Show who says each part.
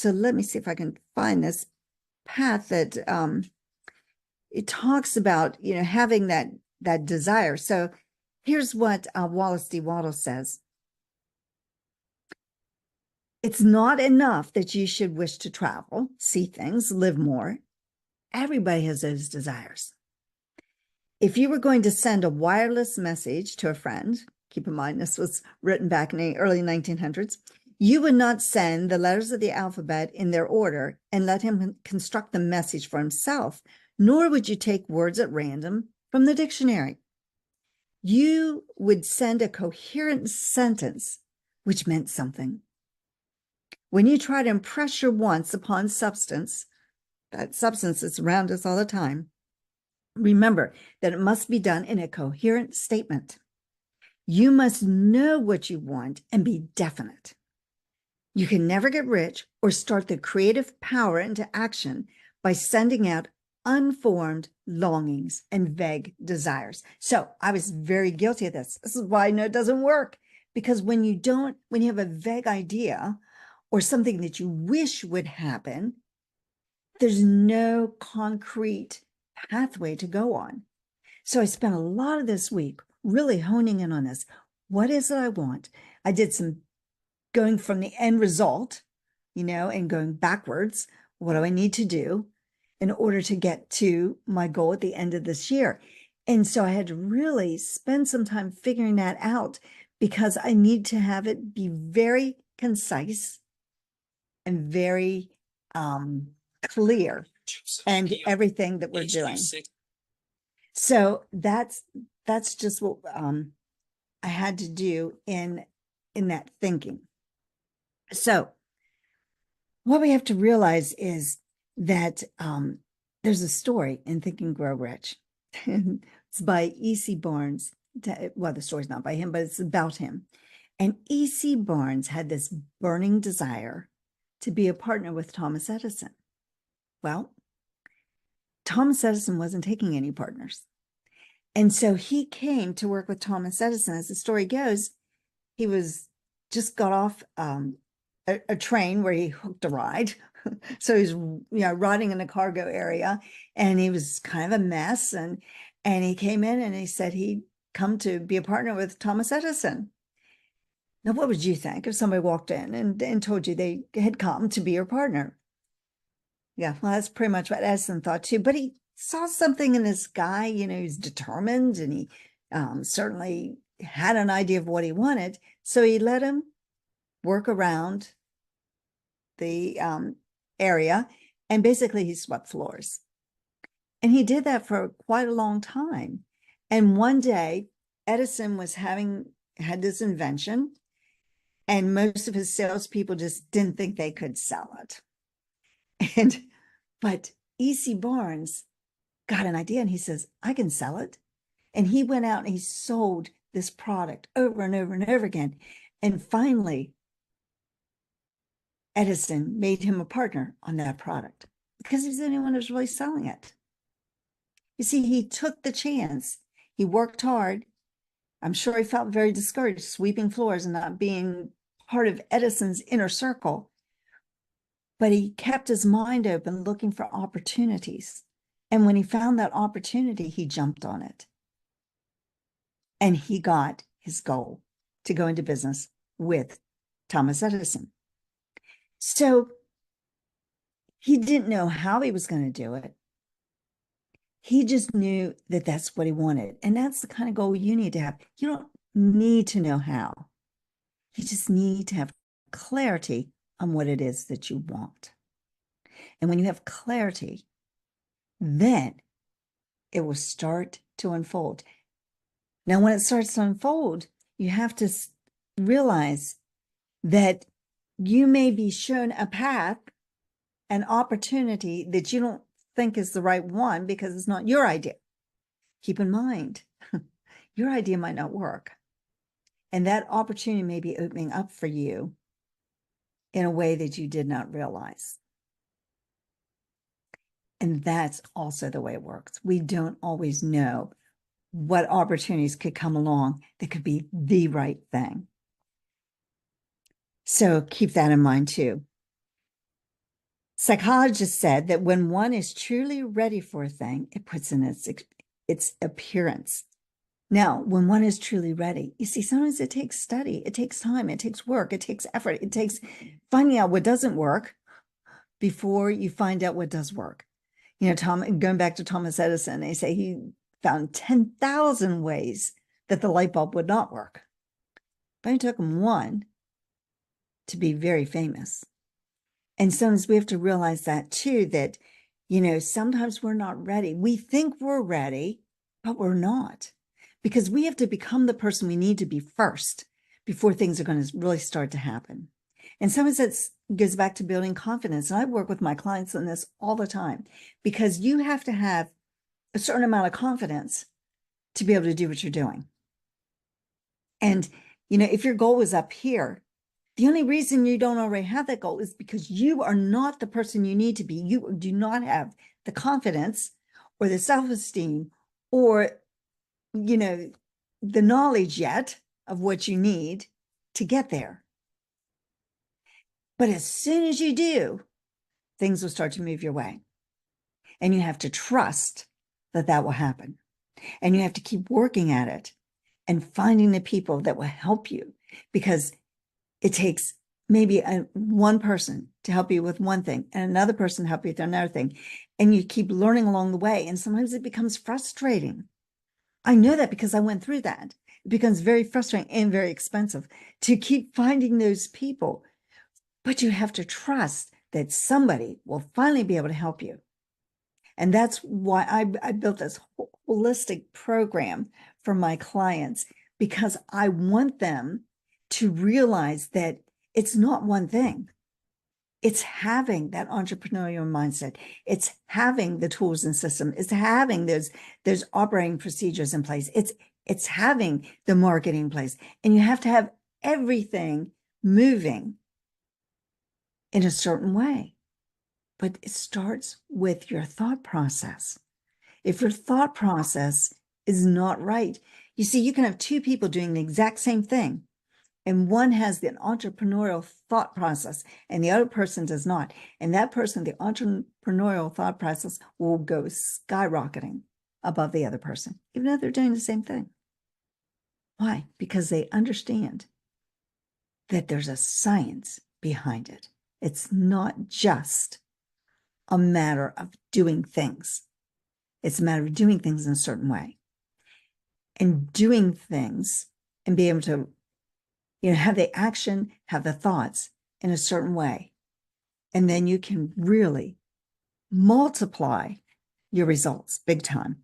Speaker 1: So let me see if I can find this path that it talks about, having that desire. So here's what Wallace D. Wattles says. It's not enough that you should wish to travel, see things, live more. Everybody has those desires. If you were going to send a wireless message to a friend, keep in mind this was written back in the early 1900s, you would not send the letters of the alphabet in their order and let him construct the message for himself, nor would you take words at random from the dictionary. You would send a coherent sentence which meant something. When you try to impress your wants upon substance, that substance is around us all the time, remember that it must be done in a coherent statement. You must know what you want and be definite. You can never get rich or start the creative power into action by sending out unformed longings and vague desires. So I was very guilty of this. This is why I know it doesn't work, because when you have a vague idea or something that you wish would happen, there's no concrete pathway to go on. So I spent a lot of this week really honing in on this. What is it I want? I did some going from the end result, and going backwards. What do I need to do in order to get to my goal at the end of this year? And so I had to really spend some time figuring that out, because I need to have it be very concise and very clear, and everything that we're doing. So that's just what I had to do in that thinking. So what we have to realize is that there's a story in Think and Grow Rich. It's by E.C. Barnes. Well, the story's not by him, but it's about him. And E.C. Barnes had this burning desire to be a partner with Thomas Edison. Well, Thomas Edison wasn't taking any partners. And so he came to work with Thomas Edison. As the story goes, he was just got off a train where he hooked a ride. So he's riding in the cargo area, and he was kind of a mess. And he came in and he said he'd come to be a partner with Thomas Edison. Now, what would you think if somebody walked in and told you they had come to be your partner? Yeah, well, that's pretty much what Edison thought too. But he saw something in this guy, he's determined, and he certainly had an idea of what he wanted. So he let him work around the area, and basically he swept floors. And he did that for quite a long time. And one day, Edison had this invention, and most of his salespeople just didn't think they could sell it. But E.C. Barnes got an idea, and he says, I can sell it. And he went out and he sold this product over and over and over again. And finally, Edison made him a partner on that product, because he's the only one who's really selling it. You see, he took the chance. He worked hard. I'm sure he felt very discouraged sweeping floors and not being part of Edison's inner circle. But he kept his mind open, looking for opportunities. And when he found that opportunity, he jumped on it. And he got his goal to go into business with Thomas Edison. So he didn't know how he was going to do it. He just knew that that's what he wanted. And that's the kind of goal you need to have. You don't need to know how. You just need to have clarity on what it is that you want. And when you have clarity, then it will start to unfold. Now, when it starts to unfold, you have to realize that you may be shown a path, an opportunity that you don't think is the right one because it's not your idea. Keep in mind, your idea might not work. And that opportunity may be opening up for you in a way that you did not realize. And that's also the way it works. We don't always know what opportunities could come along that could be the right thing. So keep that in mind too. Psychologists said that when one is truly ready for a thing, it puts in its appearance. Now, when one is truly ready, you see, sometimes it takes study, it takes time, it takes work, it takes effort, it takes finding out what doesn't work before you find out what does work. You know, going back to Thomas Edison, they say he found 10,000 ways that the light bulb would not work. But it took him one to be very famous. And sometimes we have to realize that too, that, you know, sometimes we're not ready. We think we're ready, but we're not, because we have to become the person we need to be first before things are going to really start to happen. And sometimes that goes back to building confidence. And I work with my clients on this all the time, because you have to have a certain amount of confidence to be able to do what you're doing. And, you know, if your goal was up here, the only reason you don't already have that goal is because you are not the person you need to be. You do not have the confidence or the self-esteem or, you know, the knowledge yet of what you need to get there. But as soon as you do, things will start to move your way. And you have to trust that that will happen. And you have to keep working at it and finding the people that will help you, because it takes maybe one person to help you with one thing and another person to help you with another thing. And you keep learning along the way. And sometimes it becomes frustrating. I know that because I went through that. It becomes very frustrating and very expensive to keep finding those people. But you have to trust that somebody will finally be able to help you. And that's why I built this holistic program for my clients, because I want them to realize that it's not one thing. It's having that entrepreneurial mindset. It's having the tools and system. It's having those operating procedures in place. It's having the marketing in place. And you have to have everything moving in a certain way. But it starts with your thought process. If your thought process is not right, you see, you can have two people doing the exact same thing, and one has the entrepreneurial thought process and the other person does not. And that person, the entrepreneurial thought process, will go skyrocketing above the other person, even though they're doing the same thing. Why? Because they understand that there's a science behind it. It's not just a matter of doing things. It's a matter of doing things in a certain way and doing things and be able to, you know, have the action, have the thoughts in a certain way. And then you can really multiply your results big time.